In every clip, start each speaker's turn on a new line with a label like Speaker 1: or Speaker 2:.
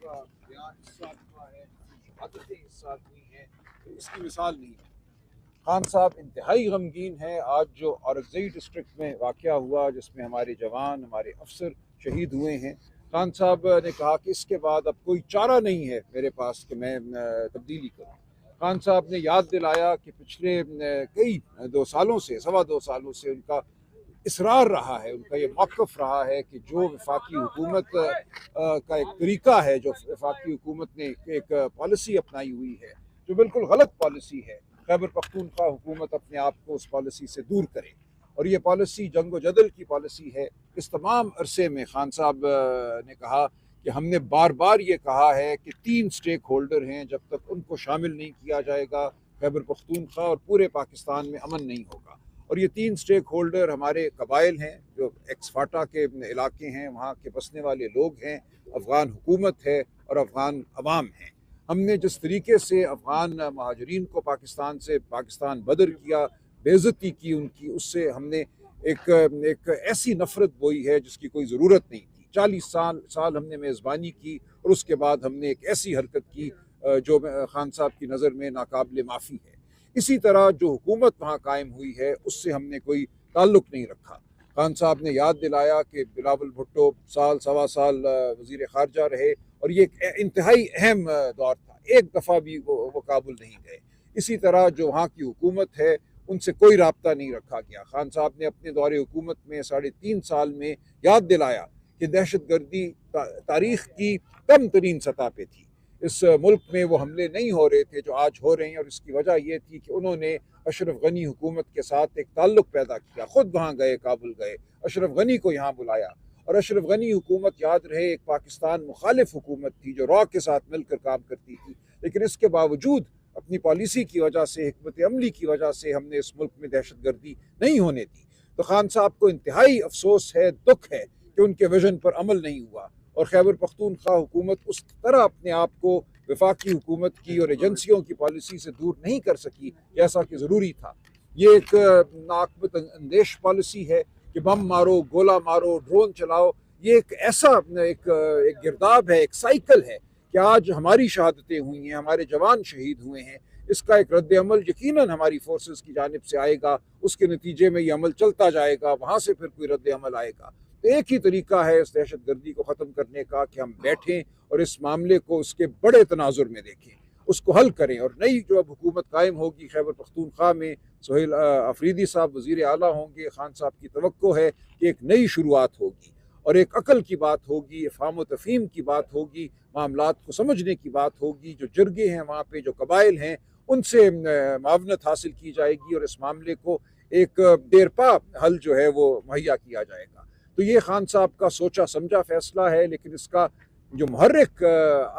Speaker 1: का बयान इस साल हुआ है, शहादतें इस साल हुई हैं, तो इसकी मिसाल नहीं है। खान साहब इंतहाई गमगीन है। आज जो औरंगज़ई डिस्ट्रिक्ट में वाक़या हुआ जिसमें हमारे जवान हमारे अफसर शहीद हुए हैं, खान साहब ने कहा कि इसके बाद अब कोई चारा नहीं है मेरे पास कि मैं तब्दीली करूँ। खान साहब ने याद दिलाया कि पिछले कई 2 सालों से 2.25 सालों से उनका इसरार रहा है, उनका ये मौक़िफ़ रहा है कि जो वफाकी हुकूमत का एक तरीका है, जो वफाकी हुकूमत ने एक पॉलिसी अपनाई हुई है, जो बिल्कुल गलत पॉलिसी है, खैबर पख्तूनख्वा हुकूमत अपने आप को उस पॉलिसी से दूर करे। और ये पॉलिसी जंग व जदल की पॉलिसी है। इस तमाम अरसे में खान साहब ने कहा कि हमने बार बार ये कहा है कि 3 स्टेक होल्डर हैं, जब तक उनको शामिल नहीं किया जाएगा खैबर पख्तूनख्वा और पूरे पाकिस्तान में अमन नहीं होगा। और ये 3 स्टेक होल्डर हमारे कबाइल हैं, जो एक्स फाटा के इलाके हैं, वहाँ के बसने वाले लोग हैं, अफ़गान हुकूमत है और अफ़गान अवाम हैं। हमने जिस तरीके से अफ़गान महाजरीन को पाकिस्तान बदर किया, बेइज्जती की उनकी, उससे हमने एक ऐसी नफ़रत बोई है जिसकी कोई ज़रूरत नहीं थी। 40 साल हमने मेज़बानी की और उसके बाद हमने एक ऐसी हरकत की जो खान साहब की नज़र में नाकाबिले माफ़ी है। इसी तरह जो हुकूमत वहाँ कायम हुई है उससे हमने कोई ताल्लुक़ नहीं रखा। खान साहब ने याद दिलाया कि बिलावल भुट्टो साल सवा साल वज़ीर ख़ारजा रहे और ये एक इंतहाई अहम दौर था। एक दफ़ा भी वो काबुल नहीं गए। इसी तरह जो वहाँ की हुकूमत है उनसे कोई राब्ता नहीं रखा गया। खान साहब ने अपने दौरे हुकूमत में 3.5 साल में याद दिलाया कि दहशतगर्दी तारीख़ की कम तरीन सतह पे थी। इस मुल्क में वो हमले नहीं हो रहे थे जो आज हो रहे हैं, और इसकी वजह ये थी कि उन्होंने अशरफ गनी हुकूमत के साथ एक ताल्लुक़ पैदा किया। ख़ुद वहाँ गए, काबुल गए, अशरफ गनी को यहाँ बुलाया। और अशरफ गनी हुकूमत, याद रहे, एक पाकिस्तान मुखालिफ हुकूमत थी जो रॉ के साथ मिलकर काम करती थी, लेकिन इसके बावजूद अपनी पॉलिसी की वजह से, हिकमत अमली की वजह से हमने इस मुल्क में दहशतगर्दी नहीं होने दी। तो खान साहब को इंतहाई अफसोस है, दुख है कि उनके विजन पर अमल नहीं हुआ और खैबर पख्तूनख्वा हुकूमत उस तरह अपने आप को वफाकी हुकूमत की और एजेंसियों की पॉलिसी से दूर नहीं कर सकी जैसा कि ज़रूरी था। ये एक नाकबत अंदेश पॉलिसी है कि बम मारो, गोला मारो, ड्रोन चलाओ। ये एक ऐसा एक गिरदाब है, एक साइकिल है कि आज हमारी शहादतें हुई हैं, हमारे जवान शहीद हुए हैं। इसका एक रद्द अमल यकीनन हमारी फोर्सेस की जानिब से आएगा, उसके नतीजे में ये अमल चलता जाएगा, वहाँ से फिर कोई रद्द अमल आएगा। तो एक ही तरीका है इस दहशतगर्दी को ख़त्म करने का कि हम बैठें और इस मामले को उसके बड़े तनाजुर में देखें, उसको हल करें। और नई जो अब हुकूमत कायम होगी खैबर पख्तूनख्वा में, सोहेल अफरीदी साहब वज़ीर आला होंगे। खान साहब की तवक्को है कि एक नई शुरुआत होगी और एक अकल की बात होगी, फ़ाहम व तफ़हीम की बात होगी, मामलात को समझने की बात होगी। जो जरगे हैं वहाँ पे, जो कबाइल हैं, उनसे मावनत हासिल की जाएगी और इस मामले को एक देरपा हल जो है वो मुहैया किया जाएगा। तो ये खान साहब का सोचा समझा फ़ैसला है, लेकिन इसका जो मुहर्रिक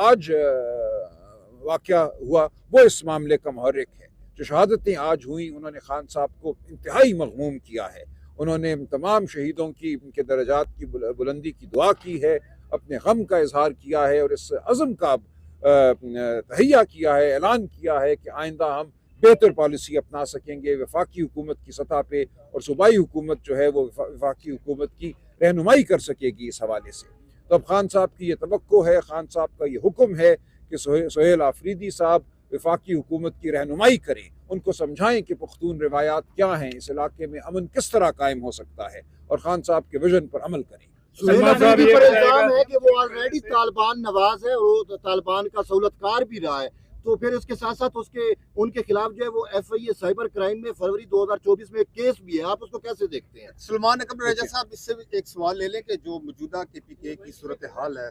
Speaker 1: आज वाक़या हुआ वो इस मामले का मुहर्रिक है। जो शहादतें आज हुई, उन्होंने खान साहब को इंतहाई मग़मूम किया है। उन्होंने तमाम शहीदों की, उनके दर्जात की बुलंदी की दुआ की है, अपने गम का इजहार किया है और इस अज़म का तहैया किया है, ऐलान किया है कि आइंदा हम बेहतर पॉलिसी अपना सकेंगे वफाकी हुकूमत की सतह पे, और सूबाई हुकूमत जो है वो वफाकी हुकूमत की रहनुमाई कर सकेगी इस हवाले से। तो अब खान साहब की ये तवक्को है, खान साहब का ये हुक्म है कि सोहेल आफरीदी साहब वफाकी हुकूमत की रहनुमाई करें, उनको समझाएं कि पुख्तून रिवायात क्या हैं, इस इलाके में अमन किस तरह कायम हो सकता है, और खान साहब के विजन पर अमल करें।
Speaker 2: सुहेल अफरीदी पर इल्जाम है कि वो ऑलरेडी तालिबान नवाज है, वो तालिबान का सहूलतकार भी रहा है, तो फिर उसके साथ साथ उनके खिलाफ जो है वो FIA साइबर क्राइम में फरवरी 2024 में एक केस भी है। आप उसको कैसे देखते हैं?
Speaker 3: सलमान अकबर रजा साहब, इससे भी एक सवाल ले लें कि जो मौजूदा KPK की सूरत हाल है,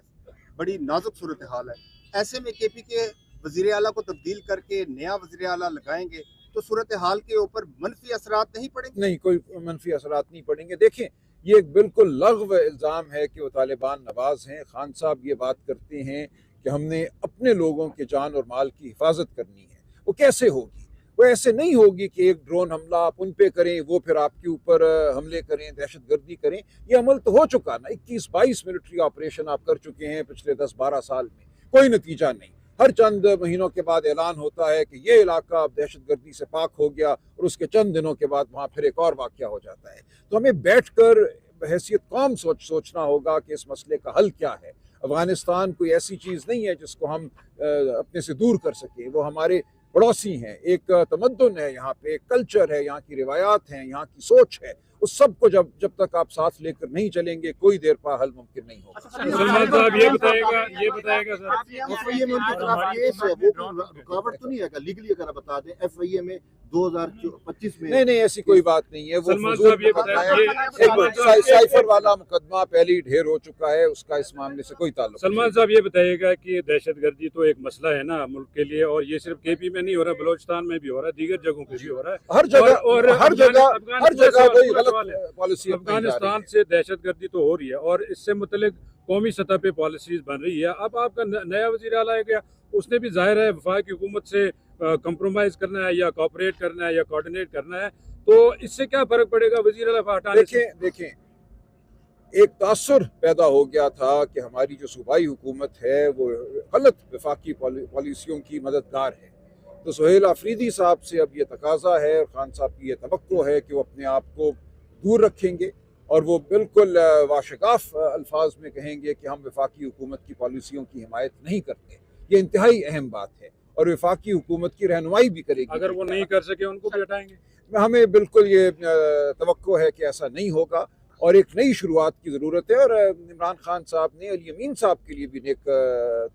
Speaker 3: बड़ी नाजुक सूरत हाल है, ऐसे में KPK वज़ीर आला को तब्दील करके नया वज़ीर आला लगाएंगे तो सूरत हाल के ऊपर मनफी असरात नहीं पड़ेंगे?
Speaker 1: नहीं, कोई मनफी असरात नहीं पड़ेंगे। देखें, ये एक बिल्कुल लग़्व इल्ज़ाम है कि वो तालिबान नवाज हैं। खान साहब ये बात करते हैं कि हमने अपने लोगों के जान और माल की हिफाजत करनी है। वो कैसे होगी? वो ऐसे नहीं होगी कि एक ड्रोन हमला आप उन पे करें, वो फिर आपके ऊपर हमले करें, दहशतगर्दी करें। ये अमल तो हो चुका ना, 21-22 मिलिट्री ऑपरेशन आप कर चुके हैं पिछले 10-12 साल में, कोई नतीजा नहीं। हर चंद महीनों के बाद ऐलान होता है कि ये इलाका अब दहशतगर्दी से पाक हो गया, और उसके चंद दिनों के बाद वहाँ फिर एक और वाक़या हो जाता है। तो हमें बैठ कर बहैसियत कौम सोचना होगा कि इस मसले का हल क्या है। अफ़गानिस्तान कोई ऐसी चीज़ नहीं है जिसको हम अपने से दूर कर सकें। वो हमारे पड़ोसी हैं, एक तमद्दुन है यहाँ पे, एक कल्चर है, यहाँ की रिवायात हैं, यहाँ की सोच है। उस सब को जब तक आप साथ लेकर नहीं चलेंगे कोई देर पा हल मुमकिन नहीं होगा।
Speaker 4: सलमान साहब ये बताएगा सर,
Speaker 2: FIA में उनके खिलाफ केस है, वो रुकावट तो नहीं है? लीगली अगर आप बता दें FIA में 2025 में
Speaker 1: नहीं ऐसी कोई बात नहीं है। वो
Speaker 4: सलमान साहब ये बताइए,
Speaker 1: साइफर वाला मुकदमा पहले ही ढेर हो चुका है, उसका इस मामले से कोई ताल्लुक नहीं।
Speaker 4: सलमान साहब ये बताइएगा कि दहशतगर्दी तो एक मसला है ना मुल्क के लिए, और ये सिर्फ KP में नहीं हो रहा, बलोचिस्तान में भी हो रहा है, दीगर जगहों पे भी हो रहा है,
Speaker 1: हर जगह कोई गलत पॉलिसी
Speaker 4: अफगानिस्तान से दहशतगर्दी तो हो रही है और इससे मुतल्लिक कौमी सतह पे पॉलिसीज बन रही है। अब आपका नया वज़ीर आला है गया, उसने भी जाहिर है वफाकी हुकूमत से कंप्रोमाइज करना है या कोऑपरेट करना है या कोऑर्डिनेट करना है, तो इससे क्या फर्क पड़ेगा वज़ीर आला हटाने से?
Speaker 1: देखें एक तासुर पैदा हो गया था कि हमारी जो सूबाई हुकूमत है वो गलत वफाकी पॉलिसियों की मददगार है। तो सुहेल आफरीदी साहब से अब ये तकाजा है और खान साहब की ये तवक्को है कि वो अपने आप को दूर रखेंगे और वो बिल्कुल वाशगाफ अल्फाज में कहेंगे कि हम वफाकी हुकूमत की पॉलिसियों की हिमायत नहीं करते। ये इंतहाई अहम बात है और वफाकी हुकूमत की रहनुमाई भी करेगी।
Speaker 4: अगर वो नहीं कर सके उनको भी हटाएंगे?
Speaker 1: हमें बिल्कुल ये तवक्को है कि ऐसा नहीं होगा और एक नई शुरुआत की ज़रूरत है। और इमरान खान साहब ने अली अमीन साहब के लिए भी एक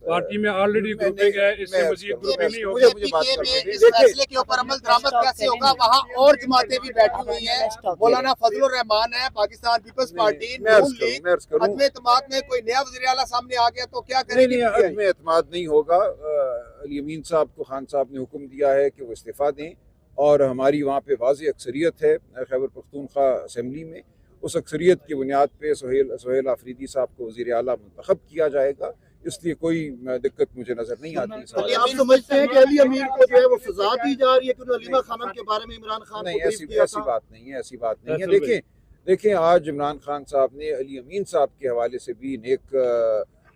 Speaker 4: पार्टी में ऑलरेडी ग्रुपिंग है, इससे मज़ीद ग्रुपिंग नहीं होगी।
Speaker 3: मुझे बात करने दीजिए। इस फैसले के ऊपर अमल दरामद कैसे होगा? वहाँ और जमातें भी बैठी हुई हैं, मौलाना फजलुर रहमान है, पाकिस्तान पीपल्स पार्टी, नून लीग, अदम एतमाद में कोई नया वज़ीर आला सामने आ गया तो क्या करेंगे?
Speaker 1: अदम एतमाद नहीं होगा। अली अमीन साहब को खान साहब ने हुक्म दिया है कि वो इस्तीफ़ा दें और हमारी वहाँ पे वाज़ेह अक्सरियत है खैबर पख्तूनख्वा असम्बली में। उस अक्सरियत की बुनियाद पे सुहेल आफरीदी साहब को वज़ीर आला मुंतखब किया जाएगा, इसलिए कोई दिक्कत मुझे नजर नहीं आती।
Speaker 2: आप समझते हैं कि अली अमीर को जो है वो सजा दी जा रही है कि अलीमा खानम के बारे में इमरान खान
Speaker 1: नहीं, ऐसी बात नहीं है। देखें आज इमरान खान साहब ने अली अमीन साहब के हवाले से भी नेक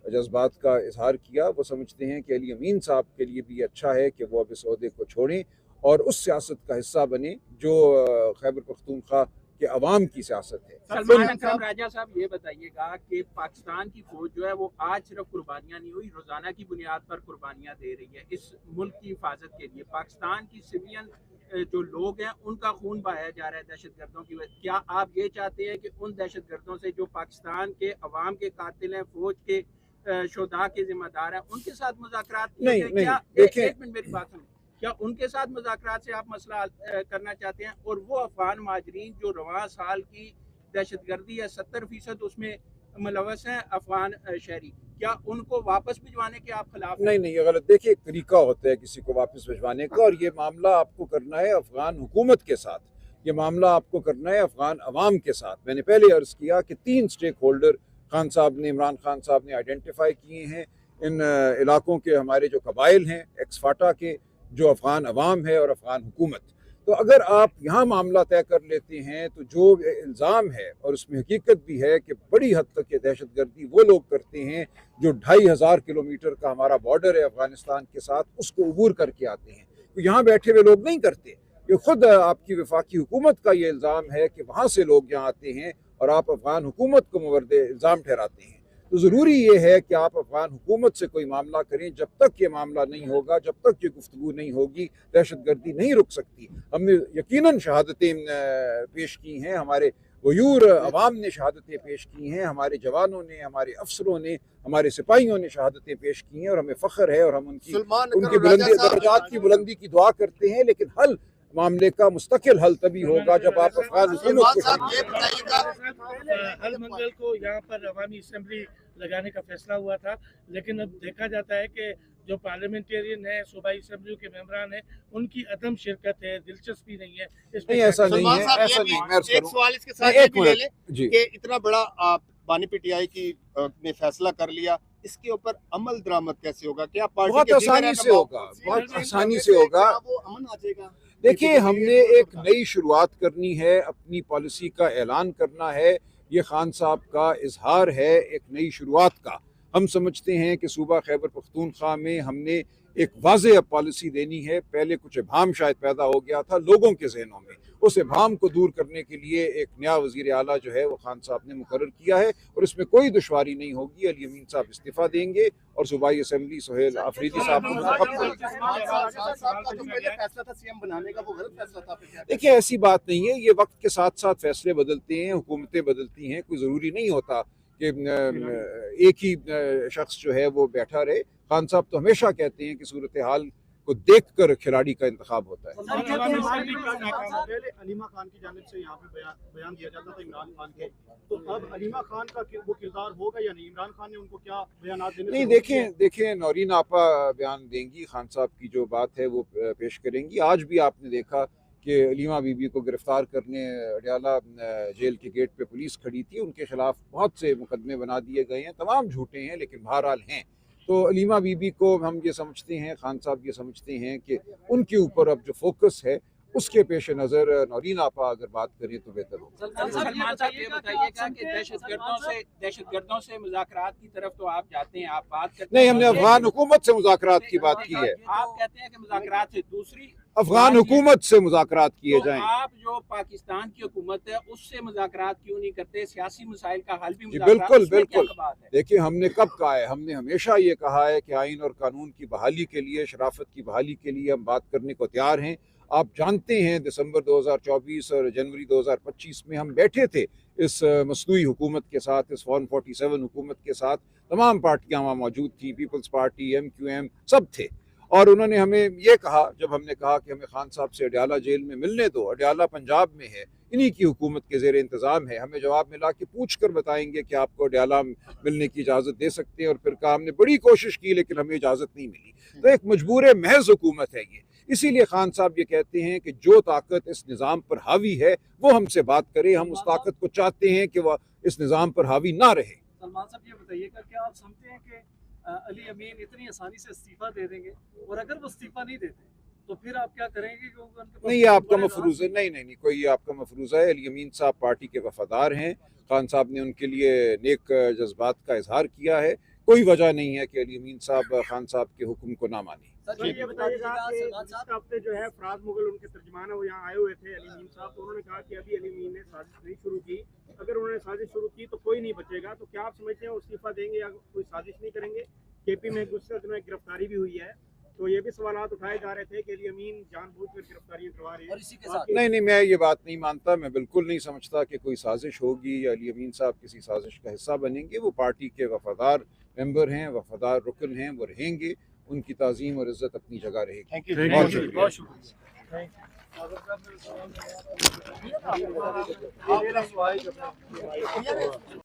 Speaker 1: जज्बात का इजहार किया। वो समझते हैं कि अली अमीन साहब के लिए भी अच्छा है कि वो अब इस ओहदे को छोड़ें और उस सियासत का हिस्सा बने जो खैबर पख्तूनख्वा के अवाम की सियासत है।
Speaker 5: सलमान अकरम राजा साहब ये बताइएगा कि पाकिस्तान की फौज जो है वो आज सिर्फ कुर्बानियां नहीं हुई, रोजाना की बुनियाद पर कुर्बानियां दे रही है इस मुल्क की हिफाजत के लिए। पाकिस्तान की सिविलियन जो लोग हैं उनका खून बहाया जा रहा है दहशतगर्दों की वजह। क्या आप ये चाहते हैं कि उन दहशतगर्दों से जो पाकिस्तान के अवाम के कातिल हैं, फौज के शोधा के जिम्मेदार हैं, उनके साथ मुज़ाकरात
Speaker 1: नहीं,
Speaker 5: एक मिनट मेरी बात सुनिए, क्या उनके साथ मुज़ाकरात से आप मसला करना चाहते हैं? और वो अफगान माजरीन जो रवां साल की दहशतगर्दी है 70% उसमें मुलव्वस हैं अफगान शहरी, क्या उनको वापस भिजवाने के आप खिलाफ?
Speaker 1: नहीं, ये गलत। देखिए एक तरीका होता है किसी को वापस भिजवाने का और ये मामला आपको करना है अफगान हुकूमत के साथ, ये मामला आपको करना है अफगान अवाम के साथ। मैंने पहले अर्ज़ किया कि 3 स्टेक होल्डर खान साहब ने, इमरान खान साहब ने आइडेंटिफाई किए हैं। इन इलाकों के हमारे जो कबाइल हैं एक्स फाटा के, जो अफगान अवाम है और अफगान हुकूमत। तो अगर आप यहाँ मामला तय कर लेते हैं तो जो इल्ज़ाम है और उसमें हकीकत भी है कि बड़ी हद तक ये दहशतगर्दी वो लोग करते हैं जो 2500 किलोमीटर का हमारा बॉर्डर है अफगानिस्तान के साथ, उसको अबूर करके आते हैं। तो यहाँ बैठे हुए लोग नहीं करते, ये खुद आपकी वफाकी हुकूमत का ये इल्ज़ाम है कि वहाँ से लोग यहाँ आते हैं और आप अफगान हुकूमत को मुवर्द इल्ज़ाम ठहराते हैं। तो ज़रूरी ये है कि आप अफगान हुकूमत से कोई मामला करें। जब तक ये मामला नहीं होगा, जब तक ये गुफ्तगू नहीं होगी, दहशतगर्दी नहीं रुक सकती। हमने यकीनन शहादतें पेश की हैं, हमारे वयूर अवाम ने शहादतें पेश की हैं, हमारे जवानों ने, हमारे अफसरों ने, हमारे सिपाहियों ने शहादतें पेश की हैं और हमें फ़ख्र है और हम उनकी बुलंदी दर्जात की बुलंदी की दुआ करते हैं। लेकिन हल मामले का मुस्तकिल हल तभी होगा जब आप अफगान हुकूमत को
Speaker 6: हर मंगल को यहाँ पर अवामी असेंबली लगाने का फैसला हुआ था, लेकिन अब देखा जाता है कि जो पार्लियामेंटेरियन है, सूबाई असेंबली के मेंबरान है, उनकी अदम शिरकत है, दिलचस्पी नहीं है।
Speaker 1: नहीं, ऐसा नहीं है, ऐसा नहीं।
Speaker 3: एक सवाल इसके साथ ये भी ले लें कि इतना बड़ा बानी पीटीआई की ने फैसला कर लिया, इसके ऊपर अमल दरामद कैसे होगा? क्या पार्टी
Speaker 1: बहुत आसानी से होगा, बहुत आसानी से होगा।
Speaker 3: वो अमन आ जाएगा?
Speaker 1: देखिए हमने एक नई शुरुआत करनी है, अपनी पॉलिसी का ऐलान करना है। ये खान साहब का इजहार है एक नई शुरुआत का। हम समझते हैं कि सूबा खैबर पख्तूनख्वा में हमने एक वाज़ेह पॉलिसी देनी है। पहले कुछ इबहम शायद पैदा हो गया था लोगों के जहनों में, उस इबहम को दूर करने के लिए एक नया वज़ीर आला जो है वो खान साहब ने मुकर्रर किया है और इसमें कोई दुश्वारी नहीं होगी। अली अमीन साहब इस्तीफ़ा देंगे और सूबाई असम्बली सुहेल आफरीदी साहब को देखिए, ऐसी बात नहीं है, ये वक्त के साथ साथ फैसले बदलते हैं, हुकूमतें बदलती हैं, कोई ज़रूरी नहीं होता कि एक ही शख्स जो है वो बैठा रहे। खान साहब तो हमेशा कहते हैं कि सूरत हाल को देखकर खिलाड़ी का इंतखाब होता है।
Speaker 7: पहले अलीमा खान की जानिब से यहाँ पे बयान दिया जाता था इमरान खान के, तो अब अलीमा खान का वो किरदार होगा या नहीं? इमरान खान ने उनको क्या बयान देने?
Speaker 1: नहीं, देखें नौरीन आपा बयान देंगी, खान साहब की जो बात है वो पेश करेंगी। आज भी आपने देखा कि अलीमा बीबी को गिरफ्तार करने अडयाला जेल के गेट पे पुलिस खड़ी थी, उनके खिलाफ बहुत से मुकदमे बना दिए गए हैं, तमाम झूठे हैं लेकिन बहरहाल हैं। तो अलीमा बीबी को हम ये समझते हैं, खान साहब ये समझते हैं कि उनके ऊपर अब जो फोकस है उसके पेश नज़र नौरीन आपा अगर बात करें तो बेहतर हो।
Speaker 5: सलमान साहब ये बताइएगा कि दहशतगर्दों से मुज़ाकरात की तरफ तो आप जाते हैं, आप बात करते
Speaker 1: नहीं, हमने अफगान हुकूमत से मुज़ाकरात की बात की है।
Speaker 5: आप कहते हैं कि मुज़ाकरात से दूसरी
Speaker 1: अफगान हुकूमत से मुज़ाकरात किए जाएं।
Speaker 5: आप जो पाकिस्तान की हुकूमत है उससे मुज़ाकरात क्यों नहीं करते? सियासी मसाइल का हल भी
Speaker 1: बिल्कुल। देखिए, हमने कब कहा है, हमने हमेशा ये कहा है कि आइन और कानून की बहाली के लिए, शराफत की बहाली के लिए हम बात करने को तैयार हैं। आप जानते हैं दिसंबर 2024 और जनवरी 2025 में हम बैठे थे इस मसनूई हुकूमत के साथ, इस 147 हुकूमत के साथ, तमाम पार्टियां वहाँ मौजूद थी, पीपल्स पार्टी, MQM सब थे। और उन्होंने हमें ये कहा, जब हमने कहा कि हमें खान साहब से अडयाला जेल में मिलने दो, अडयाला पंजाब में है, इन्हीं की हुकूमत के ज़ेर इंतज़ाम है, हमें जवाब मिला कि पूछ कर बताएंगे कि आपको अडयाला मिलने की इजाज़त दे सकते हैं। और फिर कहा हमने बड़ी कोशिश की लेकिन हमें इजाज़त नहीं मिली। तो एक मजबूर महज हुकूमत है ये। इसीलिए खान साहब ये कहते हैं कि जो ताकत इस निज़ाम पर हावी है वो हमसे बात करे, हम उस ताकत को चाहते हैं कि वह इस निज़ाम पर हावी ना रहे।
Speaker 7: सलमान साहब ये बताइएगा, क्या आप समझते हैं कि अली अमीन इतनी आसानी से इस्तीफा दे देंगे, और अगर वो इस्तीफा नहीं देते तो फिर आप क्या करेंगे?
Speaker 1: नहीं, ये आपका मफरूज़ है। नहीं, कोई ये आपका मफरूज़ा है। अली अमीन साहब पार्टी के वफादार हैं, खान साहब ने उनके लिए नेक जज्बात का इजहार किया है। कोई वजह नहीं है कि अली अमीन साहब खान साहब के हुक्म को ना माने।
Speaker 7: ये बताइएगा कि इस हफ्ते जो है फराज मुगल उनके तर्जमान है वो यहाँ आए हुए थे, अली अमीन साहब, तो उन्होंने कहा कि अभी अली अमीन ने साजिश नहीं शुरू की, अगर उन्होंने साजिश शुरू की तो कोई नहीं बचेगा। तो क्या आप समझते हैं वो इस्तीफा देंगे या कोई साजिश नहीं करेंगे? KP में गुस्से दिनों गिरफ्तारी भी हुई है, तो ये भी सवाल उठाए जा रहे थे कि अली अमीन जानबूझकर गिरफ्तारियां करवा रहे हैं। और इसी के साथ
Speaker 1: नहीं, मैं ये बात नहीं मानता। मैं बिल्कुल नहीं समझता कि कोई साजिश होगी या अली अमीन साहब किसी साजिश का हिस्सा बनेंगे। वो पार्टी के वफादार मेंबर हैं, वफादार रुकन हैं, वो रहेंगे। उनकी ताज़ीम और इज्जत अपनी जगह रहेगी। बहुत शुक्रिया।